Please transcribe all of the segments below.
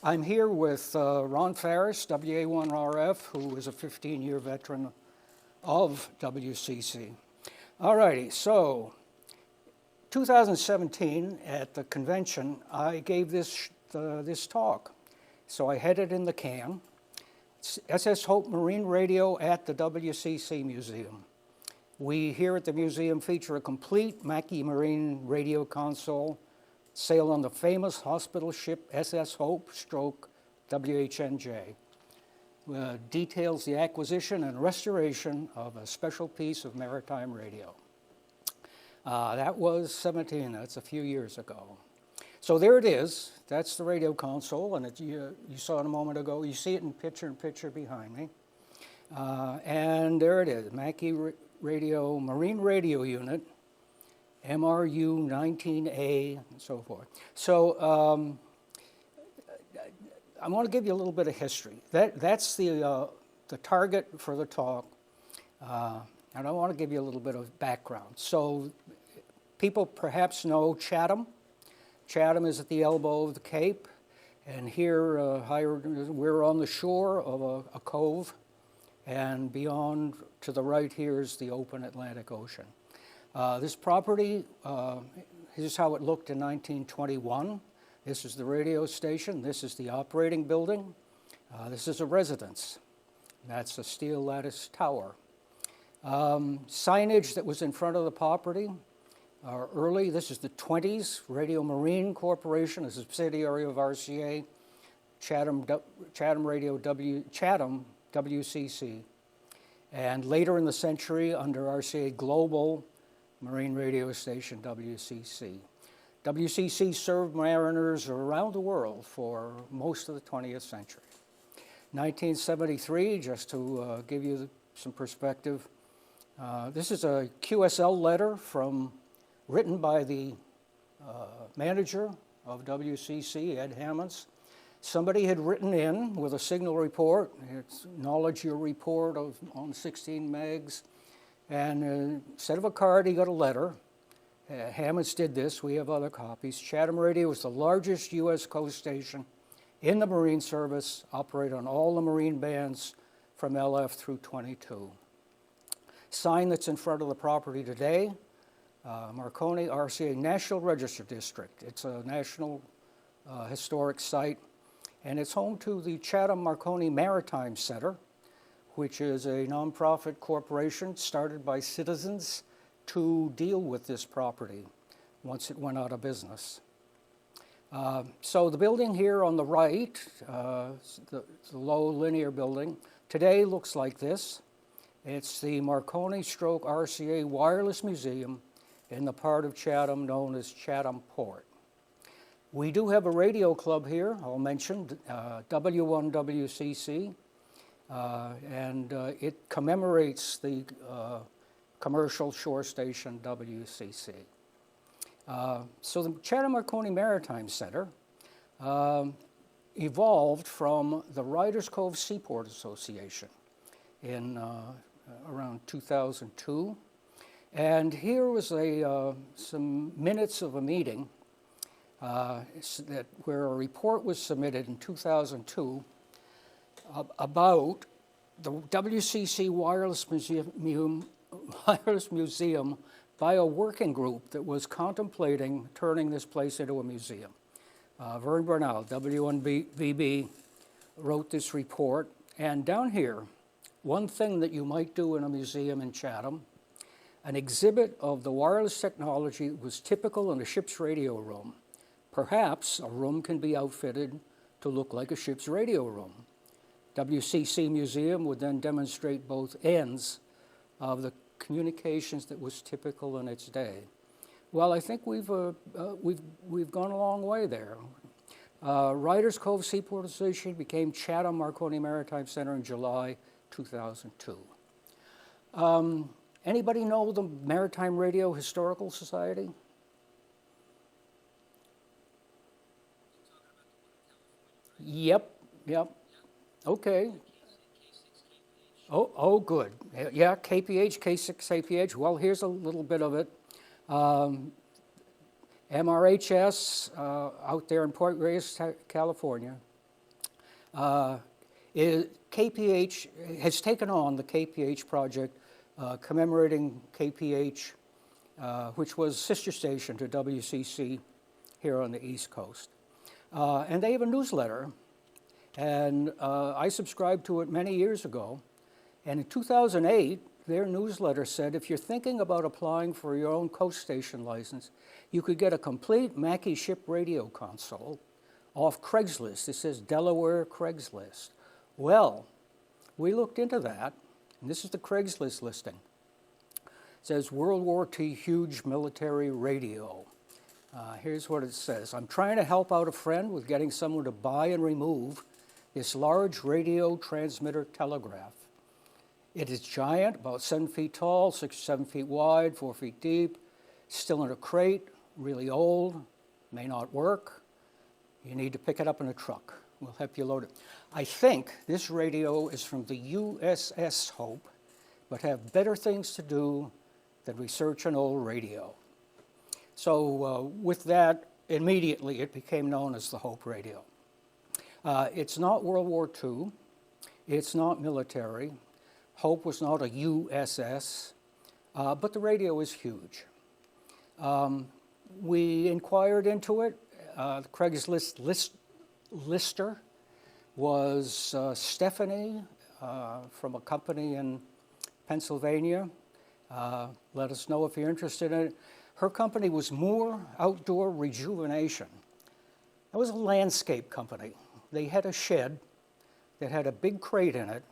I'm here with Ron Farris, WA1RF, who is a 15-year veteran of WCC. All righty, so 2017 at the convention, I gave this talk. So I had it in the can. It's SS Hope Marine Radio at the WCC Museum. We here at the museum feature a complete Mackey Marine radio console, sailed on the famous hospital ship SS Hope / WHNJ. Details the acquisition and restoration of a special piece of maritime radio. That was 17, that's a few years ago. So there it is, that's the radio console, and you saw it a moment ago. You see it in picture behind me. And there it is, Mackey Radio, Marine Radio Unit, MRU 19A, and so forth. So I want to give you a little bit of history. That's the target for the talk, and I want to give you a little bit of background. So people perhaps know Chatham. Chatham is at the elbow of the Cape, and here we're on the shore of a cove, and beyond to the right here is the open Atlantic Ocean. This property, here's how it looked in 1921. This is the radio station. This is the operating building. This is a residence. That's a steel lattice tower. Signage that was in front of the property early. This is the 20s. Radio Marine Corporation, a subsidiary of RCA. Chatham Radio Chatham WCC. And later in the century, under RCA Global Marine Radio Station WCC. WCC served mariners around the world for most of the 20th century. 1973, just to give you some perspective, this is a QSL letter written by the manager of WCC, Ed Hammonds. Somebody had written in with a signal report, acknowledge your report on 16 megs, and instead of a card, he got a letter. Hammonds did this. We have other copies. Chatham Radio was the largest U.S. coast station in the Marine Service, operate on all the Marine bands from LF through 22. Sign that's in front of the property today, Marconi RCA National Register District. It's a national historic site, and it's home to the Chatham Marconi Maritime Center, which is a nonprofit corporation started by citizens to deal with this property once it went out of business. So the building here on the right, the low linear building, today looks like this. It's the Marconi / RCA Wireless Museum in the part of Chatham known as Chatham Port. We do have a radio club here, I'll mention, W1WCC, and it commemorates the commercial shore station WCC. So the Chatham Marconi Maritime Center evolved from the Riders Cove Seaport Association in around 2002. And here was some minutes of a meeting where a report was submitted in 2002 about the WCC Wireless Museum by a working group that was contemplating turning this place into a museum. Vern Bernal, W1VB, wrote this report. And down here, one thing that you might do in a museum in Chatham, an exhibit of the wireless technology that was typical in a ship's radio room. Perhaps a room can be outfitted to look like a ship's radio room. WCC Museum would then demonstrate both ends of the communications that was typical in its day. Well, I think we've gone a long way there. Riders Cove Seaport Association became Chatham Marconi Maritime Center in July 2002. Anybody know the Maritime Radio Historical Society? Yep. Okay. Oh, good. Yeah, KPH, K6, KPH. Well, here's a little bit of it. MRHS out there in Point Reyes, California. KPH has taken on the KPH project, commemorating KPH, which was sister station to WCC here on the East Coast. And they have a newsletter, and I subscribed to it many years ago. And in 2008, their newsletter said, if you're thinking about applying for your own coast station license, you could get a complete Mackie ship radio console off Craigslist. It says Delaware Craigslist. Well, we looked into that, and this is the Craigslist listing. It says World War II huge military radio. Here's what it says. I'm trying to help out a friend with getting someone to buy and remove this large radio transmitter telegraph. It is giant, about 7 feet tall, 6 or 7 feet wide, 4 feet deep, still in a crate, really old, may not work. You need to pick it up in a truck. We'll help you load it. I think this radio is from the USS Hope, but have better things to do than research an old radio. So with that, immediately it became known as the Hope radio. It's not World War II. It's not military. Hope was not a USS, but the radio is huge. We inquired into it. The Craigslist lister was Stephanie from a company in Pennsylvania. Let us know if you're interested in it. Her company was Moore Outdoor Rejuvenation. That was a landscape company. They had a shed that had a big crate in it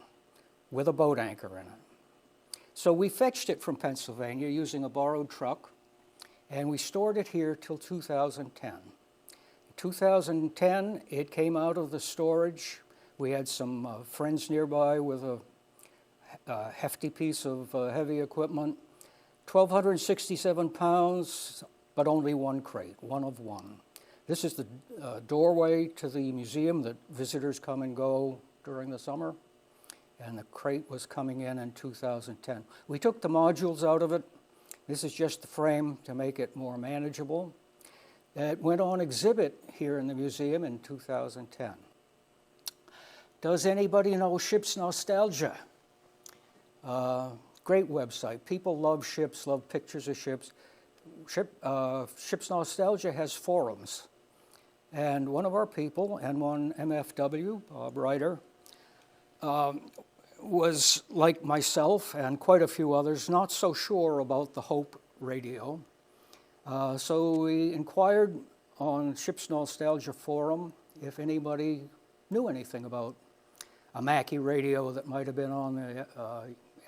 with a boat anchor in it. So we fetched it from Pennsylvania using a borrowed truck, and we stored it here till 2010. In 2010, it came out of the storage. We had some friends nearby with a hefty piece of heavy equipment. 1,267 pounds, but only one crate, one of one. This is the doorway to the museum that visitors come and go during the summer, and the crate was coming in 2010. We took the modules out of it. This is just the frame to make it more manageable. It went on exhibit here in the museum in 2010. Does anybody know Ships Nostalgia? Great website. People love ships, love pictures of ships. Ships Nostalgia has forums. And one of our people, N1 MFW, Bob Ryder, was like myself and quite a few others, not so sure about the Hope radio. So we inquired on Ships Nostalgia forum if anybody knew anything about a Mackie radio that might have been on the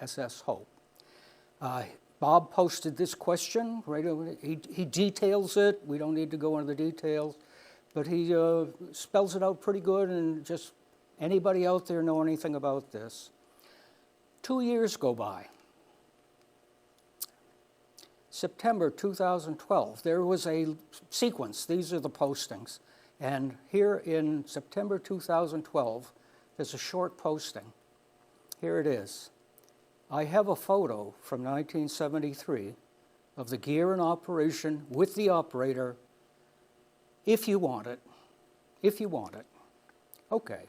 SS Hope. Bob posted this question. He details it. We don't need to go into the details, but he spells it out pretty good, and just anybody out there know anything about this? 2 years go by. September 2012, there was a sequence. These are the postings. And here in September 2012, there's a short posting. Here it is. I have a photo from 1973 of the gear in operation with the operator, if you want it, if you want it. Okay.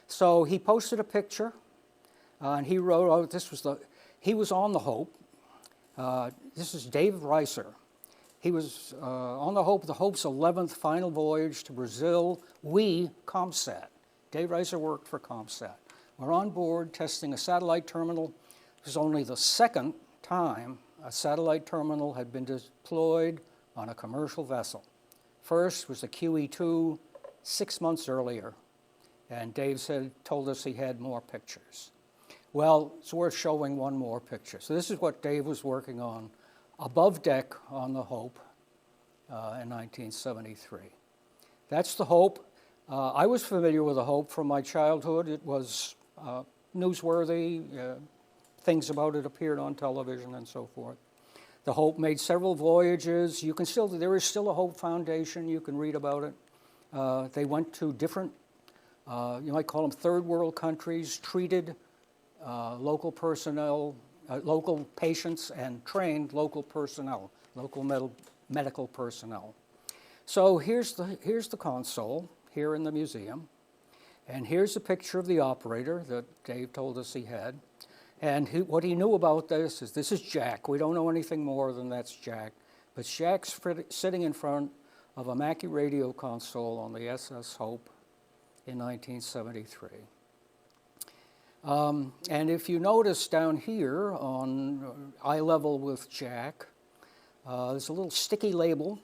So he posted a picture, and he wrote out, he was on the Hope. This is Dave Reiser. He was on the Hope's 11th final voyage to Brazil, ComSat. Dave Reiser worked for ComSat. We're on board testing a satellite terminal. It was only the second time a satellite terminal had been deployed on a commercial vessel. First was the QE2 6 months earlier, and Dave told us he had more pictures. Well, it's worth showing one more picture. So this is what Dave was working on above deck on the Hope in 1973. That's the Hope. I was familiar with the Hope from my childhood. It was newsworthy. Things about it appeared on television and so forth. The Hope made several voyages. There is still a Hope Foundation. You can read about it. They went to different, you might call them third world countries, treated local personnel, local patients, and trained local personnel, local medical personnel. So here's the console here in the museum. And here's a picture of the operator that Dave told us he had. And what he knew about this is Jack. We don't know anything more than that's Jack. But Jack's sitting in front of a Mackie radio console on the SS Hope in 1973. And if you notice down here on eye level with Jack, there's a little sticky label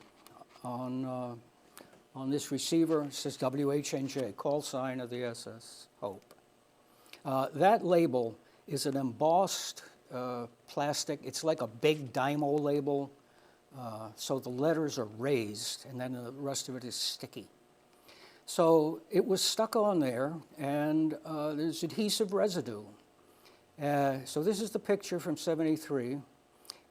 on this receiver. It says WHNJ, call sign of the SS Hope. That label is an embossed plastic. It's like a big Dymo label, so the letters are raised, and then the rest of it is sticky. So it was stuck on there, and there's adhesive residue. So this is the picture from '73,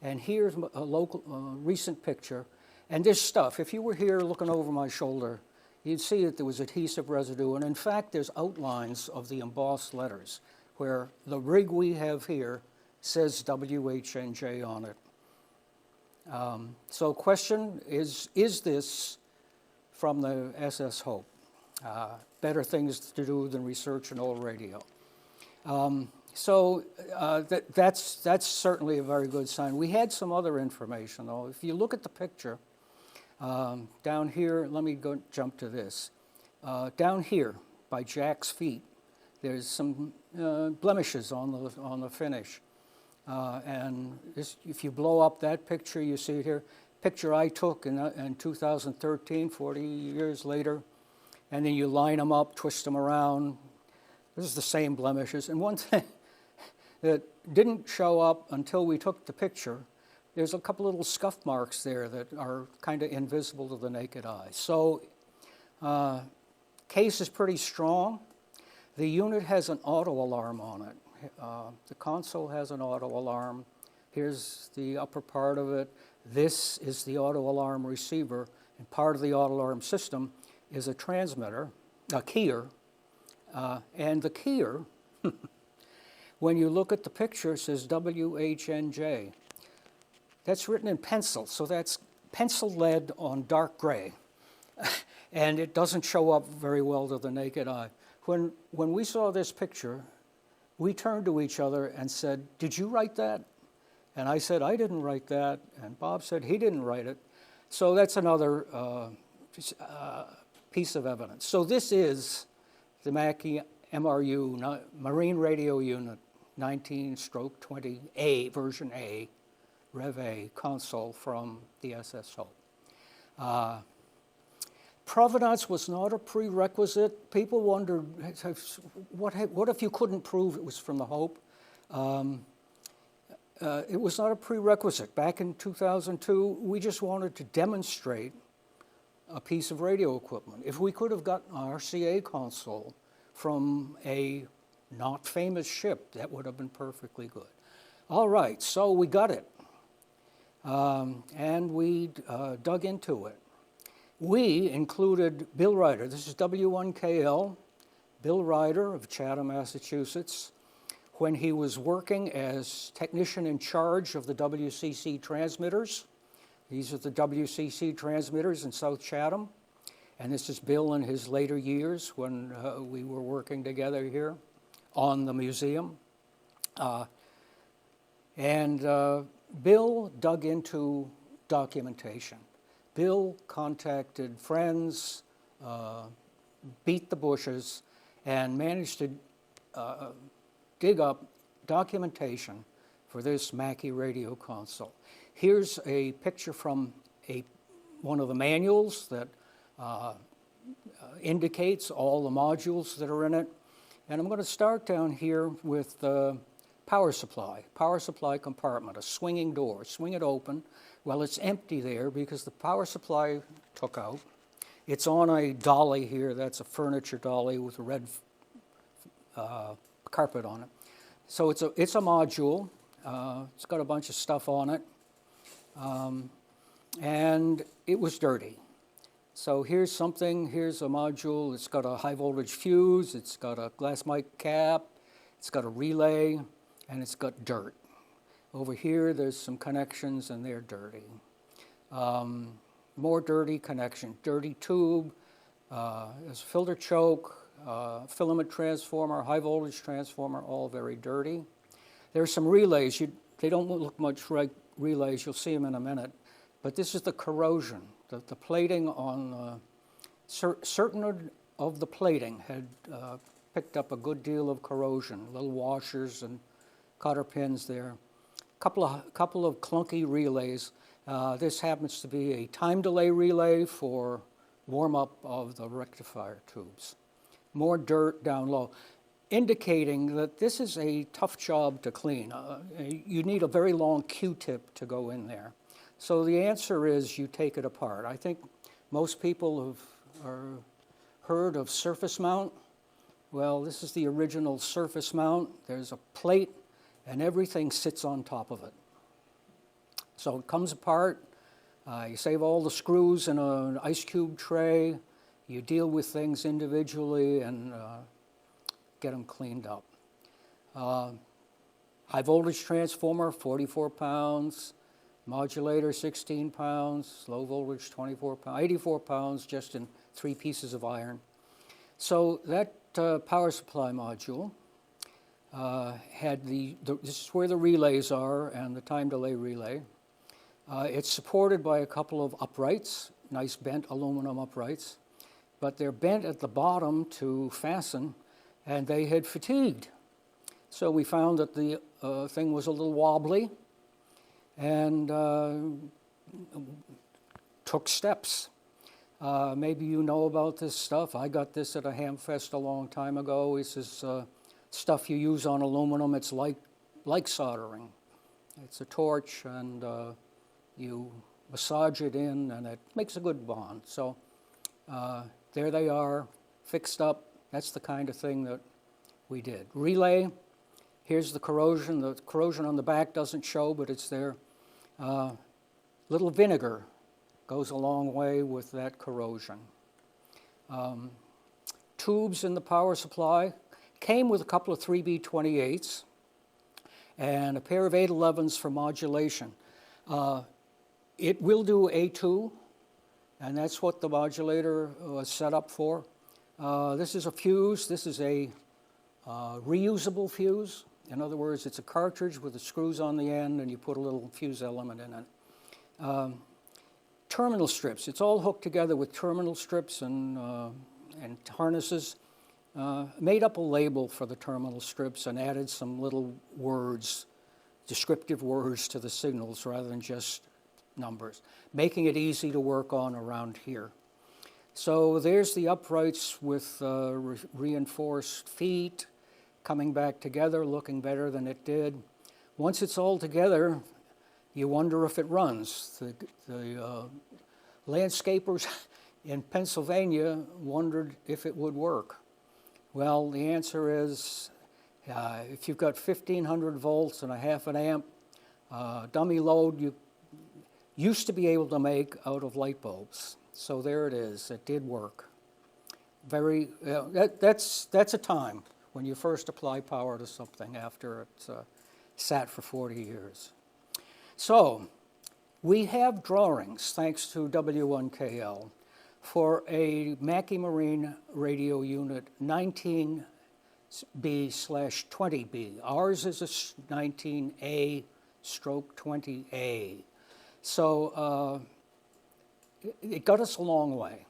and here's a local recent picture. And this stuff, if you were here looking over my shoulder, you'd see that there was adhesive residue, and in fact, there's outlines of the embossed letters, where the rig we have here says WHNJ on it. So question is this from the SS Hope? Better things to do than research an old radio. That's certainly a very good sign. We had some other information, though. If you look at the picture, down here, let me jump to this. Down here, by Jack's feet, there's some blemishes on the finish. And if you blow up that picture, you see it here, picture I took in 2013, 40 years later, and then you line them up, twist them around. This is the same blemishes. And one thing that didn't show up until we took the picture, there's a couple little scuff marks there that are kind of invisible to the naked eye. So case is pretty strong. The unit has an auto alarm on it. The console has an auto alarm. Here's the upper part of it. This is the auto alarm receiver, and part of the auto alarm system is a transmitter, a keyer, and the keyer, when you look at the picture, says WHNJ. That's written in pencil, so that's pencil lead on dark gray, and it doesn't show up very well to the naked eye. When we saw this picture, we turned to each other and said, "Did you write that?" And I said, "I didn't write that," and Bob said he didn't write it. So that's another piece of evidence. So this is the Mackie MRU, Marine Radio Unit 19/20A, version A, Rev A console from the SS Hope. Provenance was not a prerequisite. People wondered, what if you couldn't prove it was from the Hope? It was not a prerequisite. Back in 2002, we just wanted to demonstrate a piece of radio equipment. If we could have gotten an RCA console from a not famous ship, that would have been perfectly good. All right, so we got it. And we dug into it. We included Bill Ryder. This is W1KL, Bill Ryder of Chatham, Massachusetts, when he was working as technician in charge of the WCC transmitters. These are the WCC transmitters in South Chatham. And this is Bill in his later years when we were working together here on the museum. Bill dug into documentation. Bill contacted friends, beat the bushes, and managed to dig up documentation for this Mackie radio console. Here's a picture from one of the manuals that indicates all the modules that are in it. And I'm going to start down here with the power supply compartment, a swinging door. Swing it open. Well, it's empty there because the power supply took out. It's on a dolly here. That's a furniture dolly with a red carpet on it. So it's a module. It's got a bunch of stuff on it. And it was dirty. So here's a module. It's got a high voltage fuse. It's got a glass mic cap. It's got a relay, and it's got dirt. Over here, there's some connections, and they're dirty. More dirty connection, dirty tube. There's a filter choke. filament transformer, high voltage transformer, all very dirty. There's some relays. They don't look much like relays. You'll see them in a minute. But this is the corrosion. The plating on certain of the plating had picked up a good deal of corrosion, little washers and cotter pins there. Couple of clunky relays. This happens to be a time delay relay for warm-up of the rectifier tubes. More dirt down low, indicating that this is a tough job to clean. You need a very long Q-tip to go in there. So the answer is you take it apart. I think most people have heard of surface mount. Well, this is the original surface mount. There's a plate and everything sits on top of it. So it comes apart. You save all the screws in an ice cube tray. You deal with things individually and get them cleaned up. High voltage transformer, 44 pounds. Modulator, 16 pounds. Low voltage, 24 pounds. 84 pounds just in 3 pieces of iron. So that power supply module had this is where the relays are and the time delay relay. It's supported by a couple of uprights, nice bent aluminum uprights, but they're bent at the bottom to fasten, and they had fatigued. So we found that the thing was a little wobbly, and took steps. Maybe you know about this stuff. I got this at a Hamfest a long time ago. This is stuff you use on aluminum. It's like soldering. It's a torch, and you massage it in, and it makes a good bond. So there they are, fixed up. That's the kind of thing that we did. Relay, here's the corrosion. The corrosion on the back doesn't show, but it's there. Little vinegar goes a long way with that corrosion. Tubes in the power supply came with a couple of 3B28s and a pair of 811s for modulation. It will do A2, and that's what the modulator was set up for. This is a fuse. This is a reusable fuse. In other words, it's a cartridge with the screws on the end, and you put a little fuse element in it. Terminal strips. It's all hooked together with terminal strips and harnesses. Made up a label for the terminal strips and added some little words, descriptive words to the signals rather than just numbers, making it easy to work on around here. So there's the uprights with reinforced feet coming back together, looking better than it did. Once it's all together, you wonder if it runs. The landscapers in Pennsylvania wondered if it would work. Well, the answer is if you've got 1,500 volts and a half an amp, dummy load you used to be able to make out of light bulbs. So there it is. It did work. That's a time when you first apply power to something after it's sat for 40 years. So we have drawings, thanks to W1KL, for a Mackie Marine radio unit 19B/20B. Ours is a 19A/20A. So it got us a long way.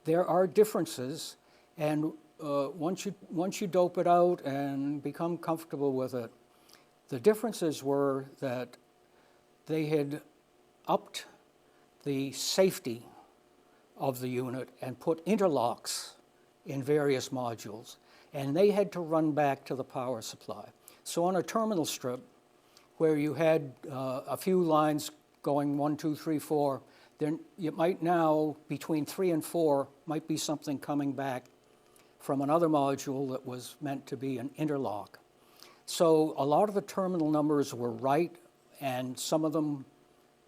There are differences, and once you dope it out and become comfortable with it, the differences were that they had upped the safety of the unit and put interlocks in various modules, and they had to run back to the power supply. So on a terminal strip where you had a few lines going 1, 2, 3, 4, then you might now, between 3 and 4, might be something coming back from another module that was meant to be an interlock. So a lot of the terminal numbers were right, and some of them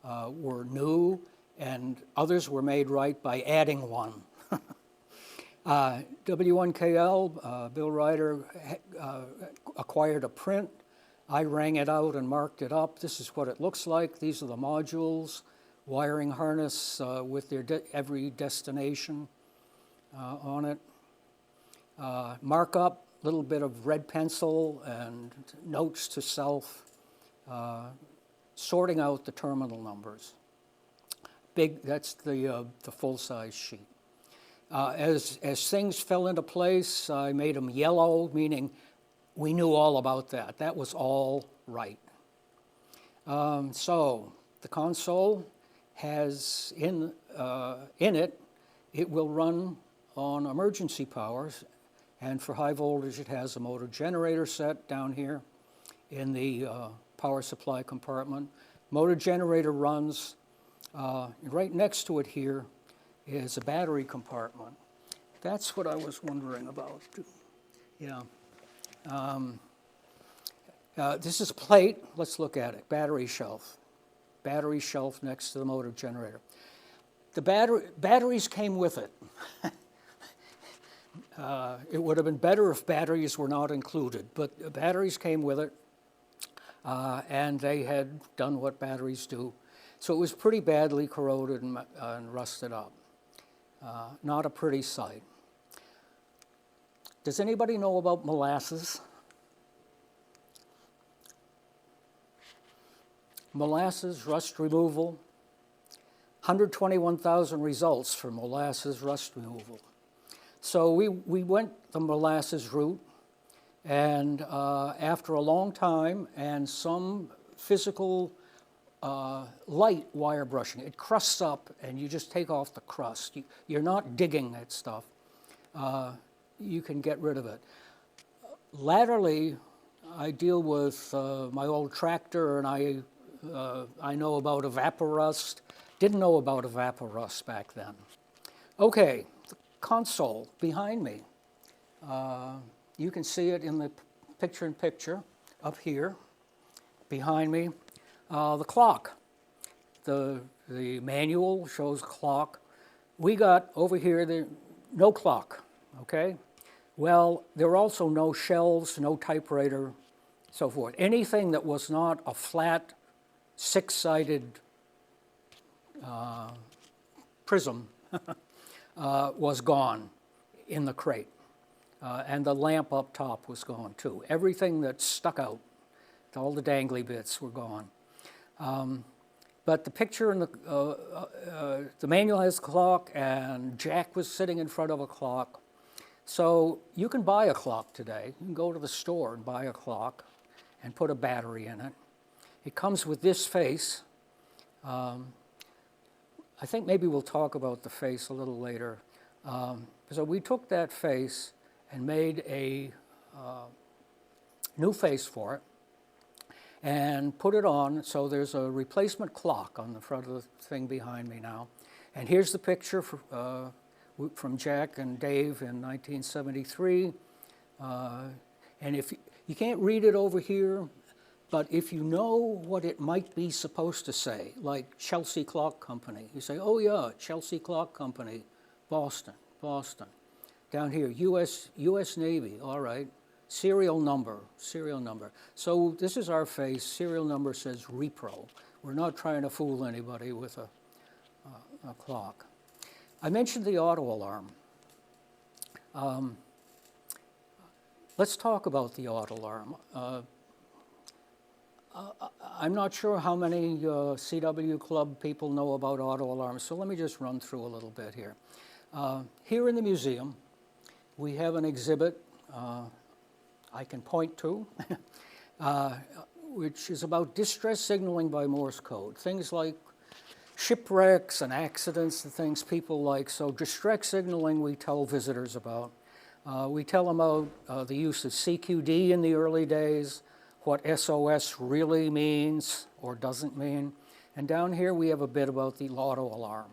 were new, and others were made right by adding one. W1KL, Bill Ryder acquired a print. I rang it out and marked it up. This is what it looks like. These are the modules, wiring harness with their every destination on it. markup, a little bit of red pencil and notes to self, sorting out the terminal numbers. That's the full-size sheet. As things fell into place, I made them yellow, meaning we knew all about that. That was all right. So the console has in it, it will run on emergency powers, and for high voltage it has a motor generator set down here in the power supply compartment. Motor generator runs, right next to it here is a battery compartment. That's what I was wondering about. Yeah. This is a plate. Let's look at it. Battery shelf. Battery shelf next to the motor generator. The batteries came with it. It would have been better if batteries were not included, but the batteries came with it, and they had done what batteries do. So it was pretty badly corroded and rusted up. Not a pretty sight. Does anybody know about molasses? Molasses rust removal. 121,000 results for molasses rust removal. So we went the molasses route, and after a long time and some physical light wire brushing, it crusts up and you just take off the crust. You're not digging that stuff. You can get rid of it. Latterly, I deal with my old tractor, and I know about evaporust. Didn't know about evaporust back then. Okay, the console behind me. You can see it in the picture-in-picture up here behind me. The clock. The manual shows clock. We got over here no clock, okay? Well, there were also no shelves, no typewriter, so forth. Anything that was not a flat, six-sided prism was gone in the crate. And the lamp up top was gone too. Everything that stuck out, all the dangly bits were gone. But the picture in the manual has a clock, and Jack was sitting in front of a clock. So you can buy a clock today. You can go to the store and buy a clock and put a battery in it. It comes with this face. I think maybe we'll talk about the face a little later. So we took that face and made a new face for it and put it on. So there's a replacement clock on the front of the thing behind me now. And here's the picture from Jack and Dave in 1973. And if you can't read it over here, but if you know what it might be supposed to say, like Chelsea Clock Company, you say, oh yeah, Chelsea Clock Company, Boston. Down here, U.S. Navy, all right. Serial number. So this is our face. Serial number says repro. We're not trying to fool anybody with a clock. I mentioned the auto alarm. Let's talk about the auto alarm. I'm not sure how many CW Club people know about auto alarms, so let me just run through a little bit here. Here in the museum, we have an exhibit I can point to, which is about distress signaling by Morse code, things like shipwrecks and accidents and things people like. So distress signaling we tell visitors about. We tell them about the use of CQD in the early days, what SOS really means or doesn't mean. And down here we have a bit about the auto alarm,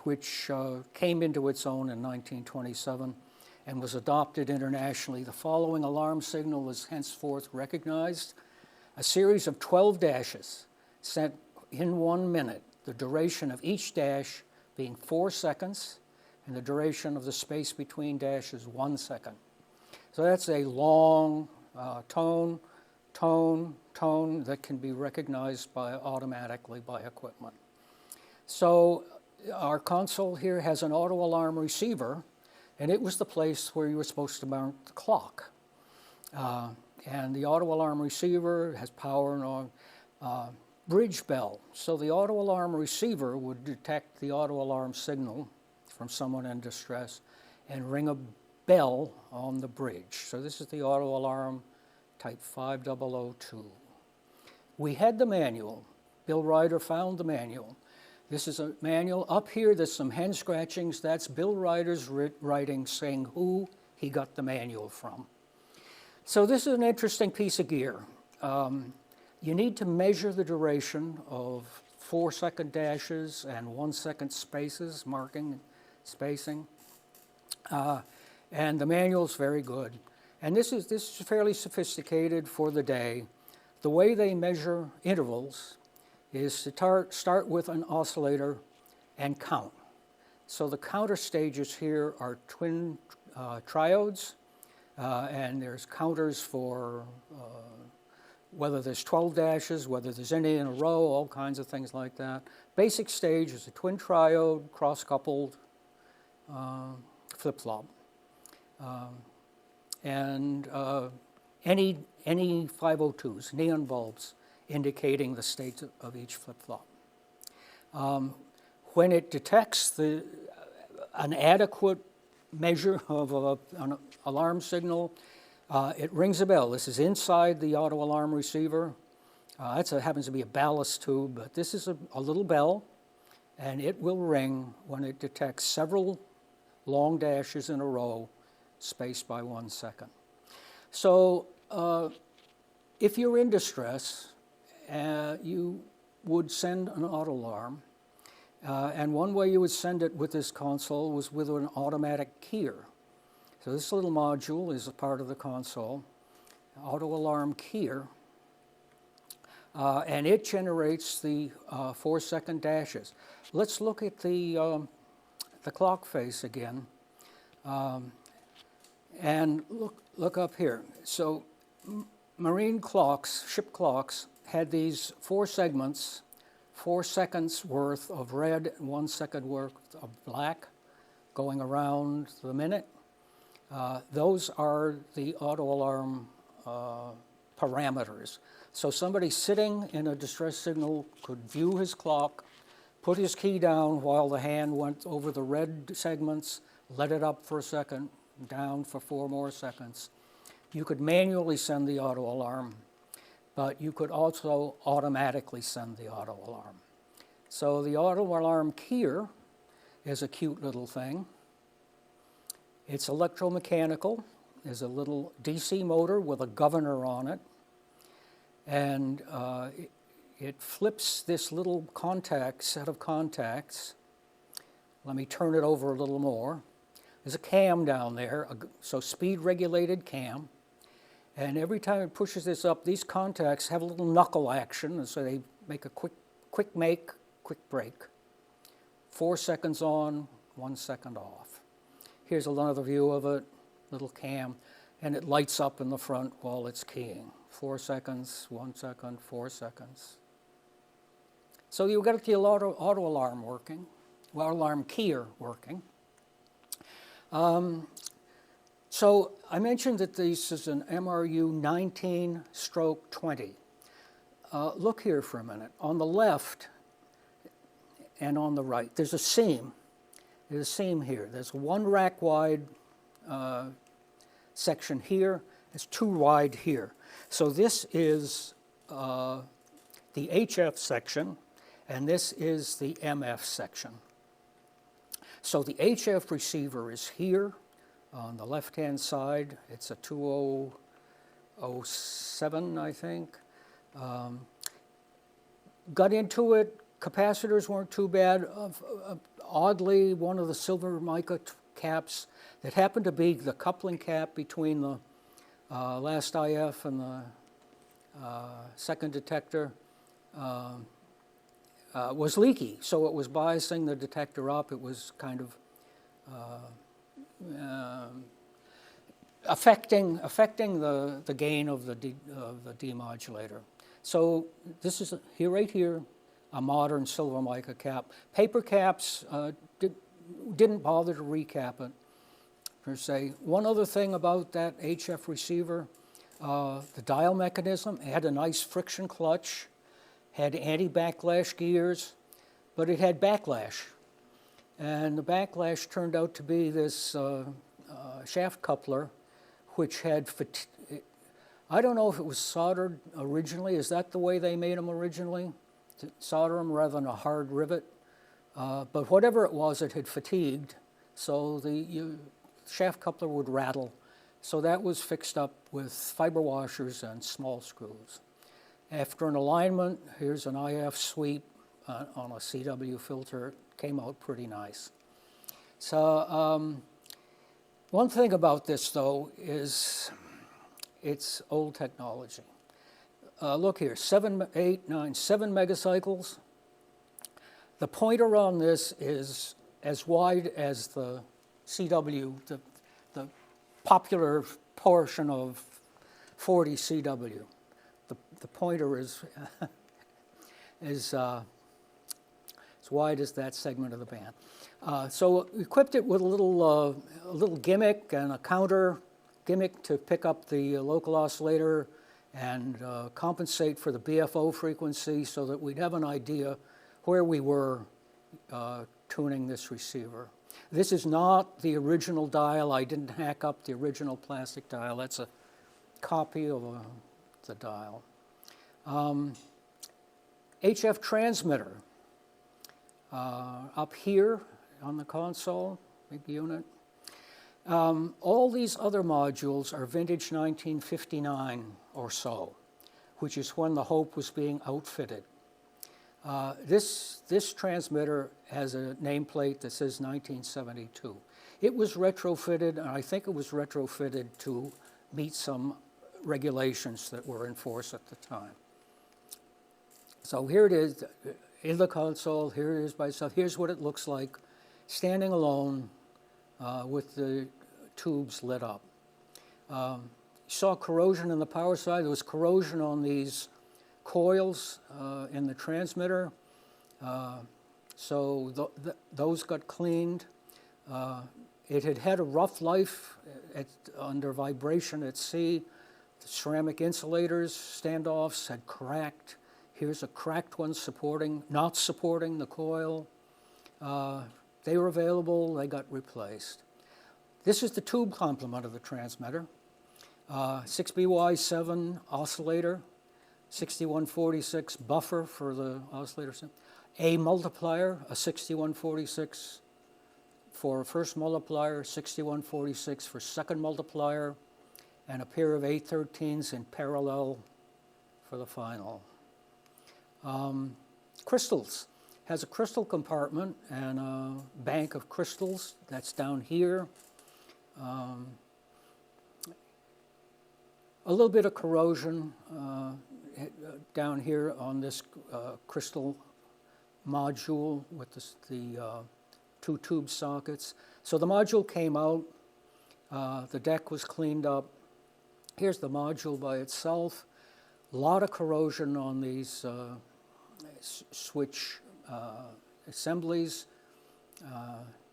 which came into its own in 1927 and was adopted internationally. The following alarm signal is henceforth recognized: a series of 12 dashes sent in 1 minute, the duration of each dash being 4 seconds, and the duration of the space between dashes 1 second. So that's a long tone that can be recognized automatically by equipment. So our console here has an auto alarm receiver, and it was the place where you were supposed to mount the clock. And the auto alarm receiver has power on bridge bell. So the auto alarm receiver would detect the auto alarm signal from someone in distress and ring a bell on the bridge. So this is the auto alarm type 5002. We had the manual. Bill Ryder found the manual. This is a manual. Up here, there's some hand scratchings. That's Bill Ryder's writing saying who he got the manual from. So this is an interesting piece of gear. You need to measure the duration of 4-second dashes and 1-second spaces, marking spacing. And the manual's very good. And this is fairly sophisticated for the day. The way they measure intervals is to start with an oscillator and count. So the counter stages here are twin triodes, and there's counters for whether there's 12 dashes, whether there's any in a row, all kinds of things like that. Basic stage is a twin triode, cross-coupled flip-flop. And any 502s, neon bulbs, indicating the state of each flip-flop. When it detects an adequate measure of an alarm signal, it rings a bell. This is inside the auto alarm receiver. Happens to be a ballast tube, but this is a little bell, and it will ring when it detects several long dashes in a row, spaced by 1 second. So if you're in distress, you would send an auto alarm, and one way you would send it with this console was with an automatic keyer. So this little module is a part of the console, auto alarm keyer, and it generates the 4-second dashes. Let's look at the clock face again, and look up here. So marine clocks, ship clocks, had these 4 segments, 4 seconds worth of red and 1 second worth of black going around the minute. Those are the auto alarm parameters. So somebody sitting in a distress signal could view his clock, put his key down while the hand went over the red segments, let it up for a second, down for 4 more seconds. You could manually send the auto alarm, but you could also automatically send the auto alarm. So the auto alarm keyer is a cute little thing. It's electromechanical. There's a little DC motor with a governor on it, and it flips this little set of contacts. Let me turn it over a little more. There's a cam down there, so speed-regulated cam. And every time it pushes this up, these contacts have a little knuckle action, and so they make a quick make, quick break. 4 seconds on, 1 second off. Here's another view of it, little cam, and it lights up in the front while it's keying. 4 seconds, 1 second, 4 seconds. So you've got the auto alarm working, auto alarm keyer working. So I mentioned that this is an MRU 19/20. Look here for a minute. On the left and on the right, there's a seam. There's a seam here. There's 1 rack wide section here. It's 2 wide here. So this is the HF section, and this is the MF section. So the HF receiver is here on the left-hand side. It's a 2007, I think. Got into it. Capacitors weren't too bad. Oddly, one of the silver mica caps that happened to be the coupling cap between the last IF and the second detector was leaky, so it was biasing the detector up. It was kind of affecting the gain of the demodulator. So this is right here, a modern silver mica cap. Paper caps didn't bother to recap it. per se. One other thing about that HF receiver, the dial mechanism, it had a nice friction clutch, had anti-backlash gears, but it had backlash. And the backlash turned out to be this shaft coupler, which had, I don't know if it was soldered originally. Is that the way they made them originally? To solder them rather than a hard rivet? But whatever it was, it had fatigued, so the shaft coupler would rattle. So that was fixed up with fiber washers and small screws. After an alignment, here's an IF sweep on a CW filter. It came out pretty nice. So one thing about this, though, is it's old technology. Look here, 7 megacycles. The pointer on this is as wide as the CW, the popular portion of 40 CW. The pointer is as wide as that segment of the band. So we equipped it with a little gimmick and a counter gimmick to pick up the local oscillator and compensate for the BFO frequency so that we'd have an idea where we were tuning this receiver. This is not the original dial. I didn't hack up the original plastic dial. That's a copy of the dial. HF transmitter. Up here on the console, big unit. All these other modules are vintage 1959 or so, which is when the Hope was being outfitted. This transmitter has a nameplate that says 1972. It was retrofitted, and I think it was retrofitted to meet some regulations that were in force at the time. So here it is in the console. Here it is by itself. Here's what it looks like standing alone with the tubes lit up. You saw corrosion in the power side. There was corrosion on these coils in the transmitter. So those got cleaned. It had had a rough life under vibration at sea. The ceramic insulators, standoffs had cracked. Here's a cracked one not supporting the coil. They were available, they got replaced. This is the tube complement of the transmitter. 6BY7 oscillator, 6146 buffer for the oscillator. A multiplier, a 6146 for first multiplier, 6146 for second multiplier, and a pair of 813s in parallel for the final. Crystals. Has a crystal compartment and a bank of crystals. That's down here. A little bit of corrosion down here on this crystal module with the two tube sockets. So the module came out. The deck was cleaned up. Here's the module by itself. A lot of corrosion on these switch assemblies,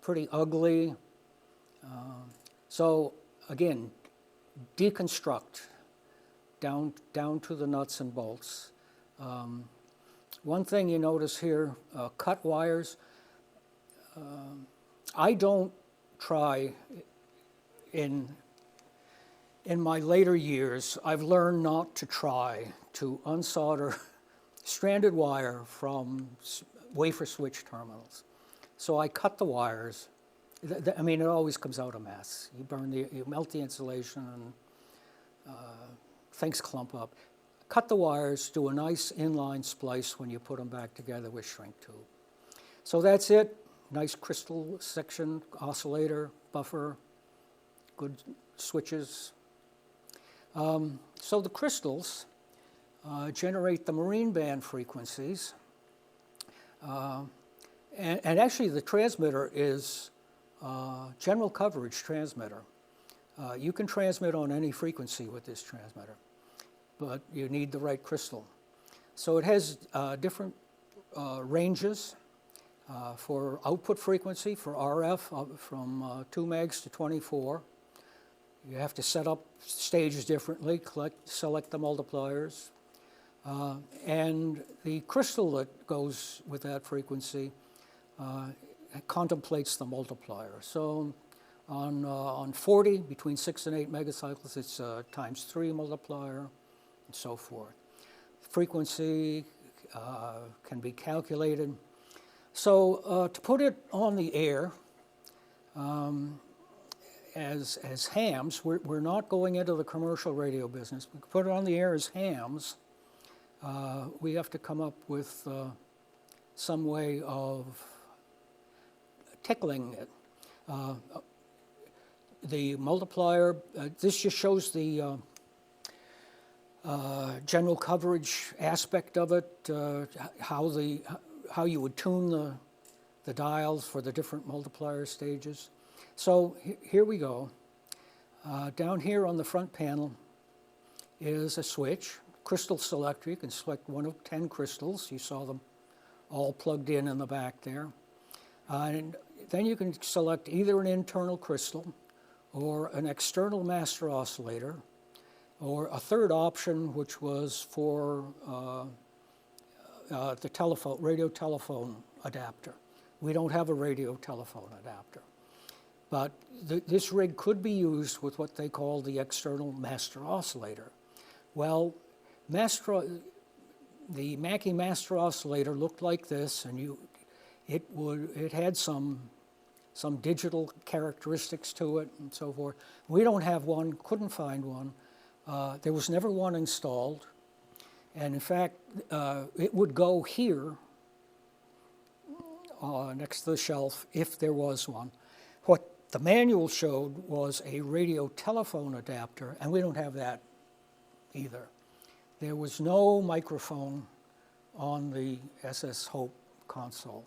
pretty ugly. So again, deconstruct down to the nuts and bolts. One thing you notice here, cut wires. I don't try in my later years, I've learned not to try to unsolder stranded wire from wafer switch terminals. So I cut the wires. I mean, it always comes out a mess. You melt the insulation and things clump up. Cut the wires, do a nice inline splice when you put them back together with shrink tube. So that's it. Nice crystal section, oscillator, buffer, good switches. So the crystals generate the marine band frequencies. And actually the transmitter is general coverage transmitter. You can transmit on any frequency with this transmitter, but you need the right crystal. So it has different ranges for output frequency for RF from 2 megs to 24. You have to set up stages differently, select the multipliers, and the crystal that goes with that frequency contemplates the multiplier. So on 40, between 6 and 8 megacycles, it's times 3 multiplier, and so forth. Frequency can be calculated. So to put it on the air as hams, we're not going into the commercial radio business. We put it on the air as hams. We have to come up with some way of tickling it. The multiplier, this just shows the general coverage aspect of it, how you would tune the dials for the different multiplier stages. So here we go. Down here on the front panel is a switch, crystal selector. You can select one of 10 crystals. You saw them all plugged in the back there. And then you can select either an internal crystal or an external master oscillator, or a third option, which was for the radio telephone adapter. We don't have a radio telephone adapter. But this rig could be used with what they call the external master oscillator. Well, the Mackie master oscillator looked like this, and it had some digital characteristics to it and so forth. We don't have one, couldn't find one. There was never one installed. And in fact, it would go here next to the shelf if there was one. What the manual showed was a radio telephone adapter, and we don't have that either. There was no microphone on the SS Hope console,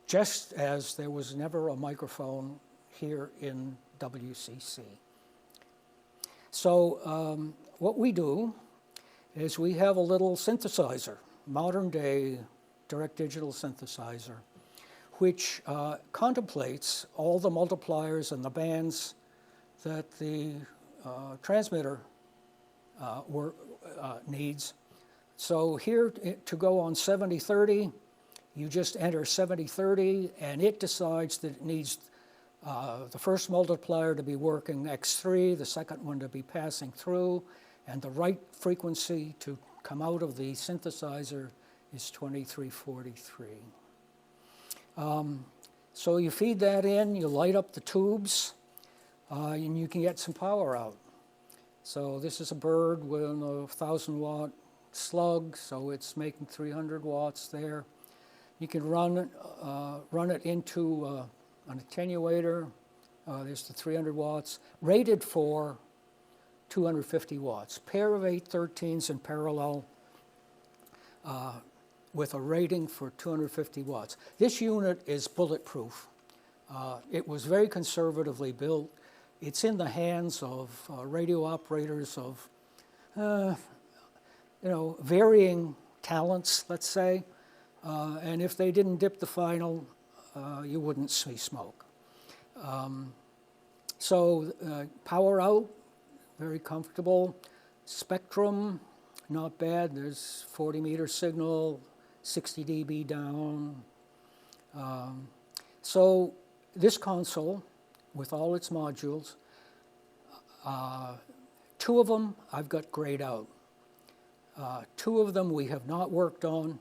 just as there was never a microphone here in WCC. So what we do is we have a little synthesizer, modern day direct digital synthesizer, which contemplates all the multipliers and the bands that the transmitter needs. So here to go on 7030, you just enter 7030, and it decides that it needs the first multiplier to be working X3, the second one to be passing through, and the right frequency to come out of the synthesizer is 2343. So you feed that in, you light up the tubes, and you can get some power out. So this is a bird with a 1,000-watt slug, so it's making 300 watts there. You can run it into an attenuator. There's the 300 watts, rated for 250 watts. Pair of 813s in parallel with a rating for 250 watts. This unit is bulletproof. It was very conservatively built. It's in the hands of radio operators of, varying talents, let's say. And if they didn't dip the final, you wouldn't see smoke. So power out, very comfortable. Spectrum, not bad. There's 40-meter signal, 60 dB down. So this console, with all its modules, 2 of them I've got grayed out. 2 of them we have not worked on.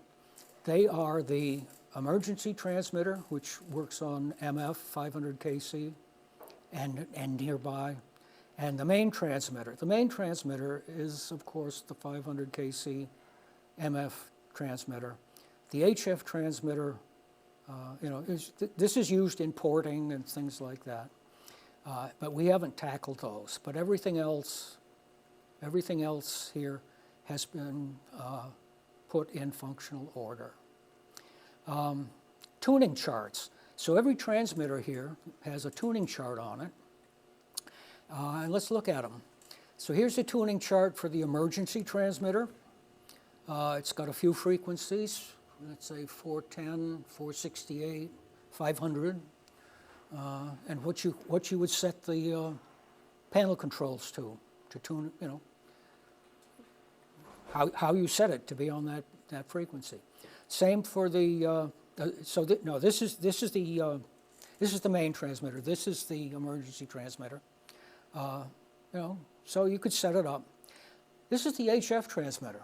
They are the emergency transmitter, which works on MF 500 kc and nearby, and the main transmitter. The main transmitter is, of course, the 500 kc MF transmitter. The HF transmitter, this is used in porting and things like that, but we haven't tackled those. But everything else here has been put in functional order. Tuning charts. So every transmitter here has a tuning chart on it. And let's look at them. So here's a tuning chart for the emergency transmitter. It's got a few frequencies, let's say 410, 468, 500. And what you would set the panel controls to tune, you know, how you set it to be on that frequency. Same for the, no, this is the main transmitter. This is the emergency transmitter. You know, so you could set it up. This is the HF transmitter.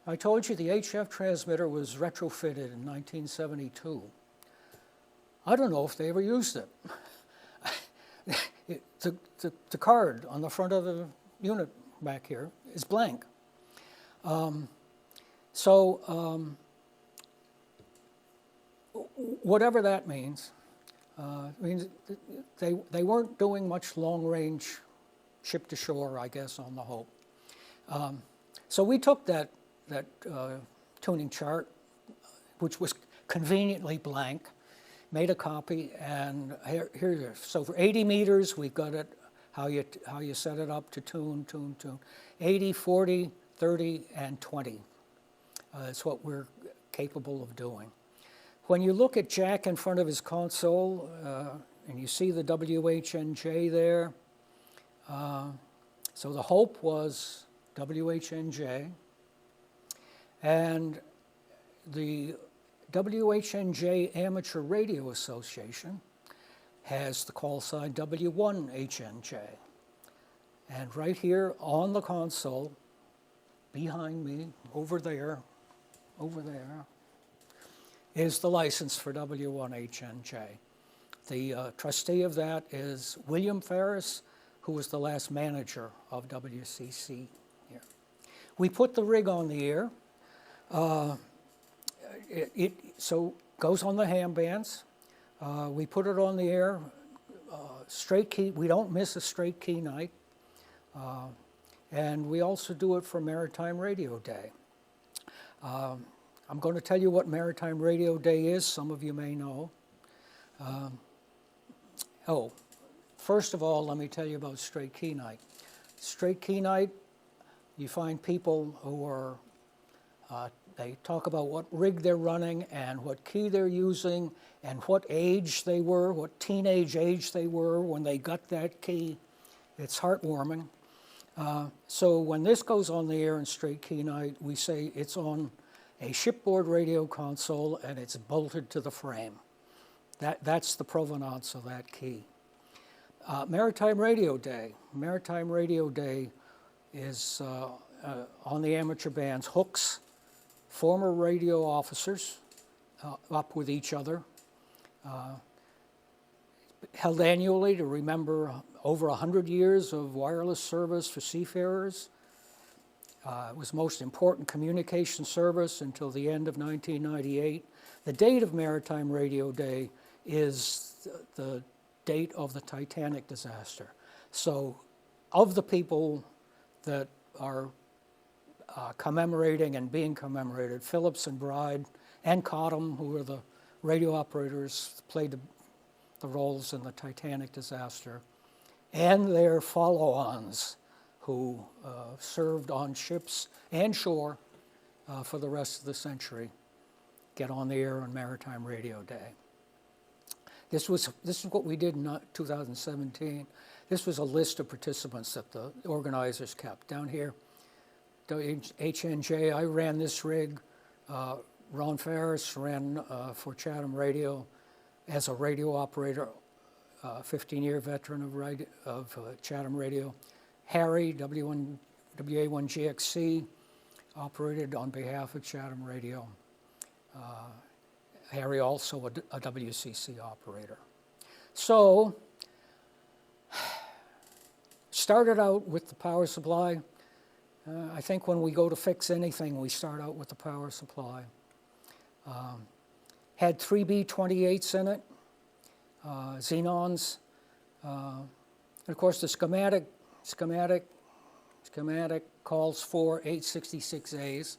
I told you the HF transmitter was retrofitted in 1972. I don't know if they ever used it. The card on the front of the unit back here is blank. Whatever that means they weren't doing much long-range ship-to-shore, I guess, on the Hope. So we took that tuning chart, which was conveniently blank, made a copy, and here it is. So for 80 meters, we've got it, how you set it up to tune. 80, 40, 30, and 20. That's what we're capable of doing. When you look at Jack in front of his console, and you see the WHNJ there, so the Hope was WHNJ, and the WHNJ Amateur Radio Association has the call sign W1HNJ. And right here on the console, behind me, over there, is the license for W1HNJ. The trustee of that is William Ferris, who was the last manager of WCC here. We put the rig on the air. It goes on the ham bands. We put it on the air, straight key. We don't miss a straight key night. And we also do it for Maritime Radio Day. I'm going to tell you what Maritime Radio Day is. Some of you may know. First of all, let me tell you about straight key night. Straight key night, you find people who are, they talk about what rig they're running and what key they're using and what age they were, what teenage age they were when they got that key. It's heartwarming. So when this goes on the air in straight key night, we say it's on a shipboard radio console and it's bolted to the frame. That's the provenance of that key. Maritime Radio Day. Maritime Radio Day is on the amateur bands, hooks, former radio officers up with each other, held annually to remember over 100 years of wireless service for seafarers. It was the most important communication service until the end of 1998. The date of Maritime Radio Day is the date of the Titanic disaster. So of the people that are commemorating and being commemorated, Phillips and Bride and Cottam, who were the radio operators, played the roles in the Titanic disaster, and their follow-ons who served on ships and shore for the rest of the century, get on the air on Maritime Radio Day. This is what we did in 2017. This was a list of participants that the organizers kept. Down here, WHNJ, I ran this rig. Ron Ferris ran for Chatham Radio as a radio operator, 15-year veteran of Chatham Radio. Harry, WA1GXC, operated on behalf of Chatham Radio. Harry also a WCC operator. So, started out with the power supply. I think when we go to fix anything, we start out with the power supply. Had 3B28s in it, xenons. And of course, the schematic calls for 866As.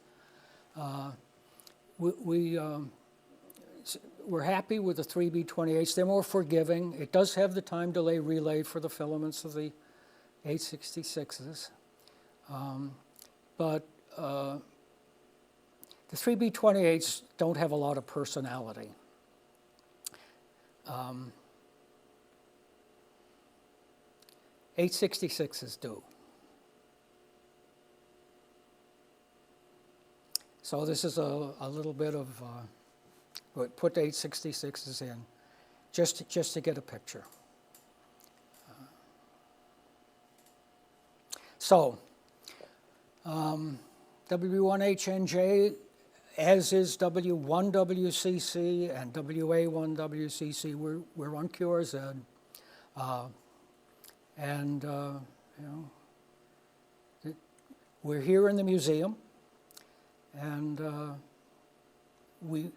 We're happy with the 3B28s. They're more forgiving. It does have the time delay relay for the filaments of the 866s. But the 3B28s don't have a lot of personality. 866 is due. So this is a little bit of, put the 866s in, just to get a picture. W1HNJ, as is W1WCC and WA1WCC, we're on QRZ. We're here in the museum, and we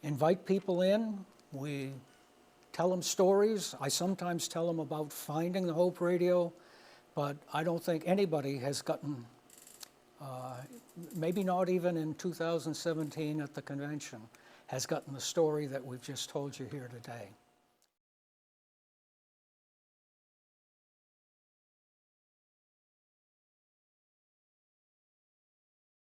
invite people in. We tell them stories. I sometimes tell them about finding the Hope Radio, but I don't think anybody has gotten, maybe not even in 2017 at the convention, has gotten the story that we've just told you here today.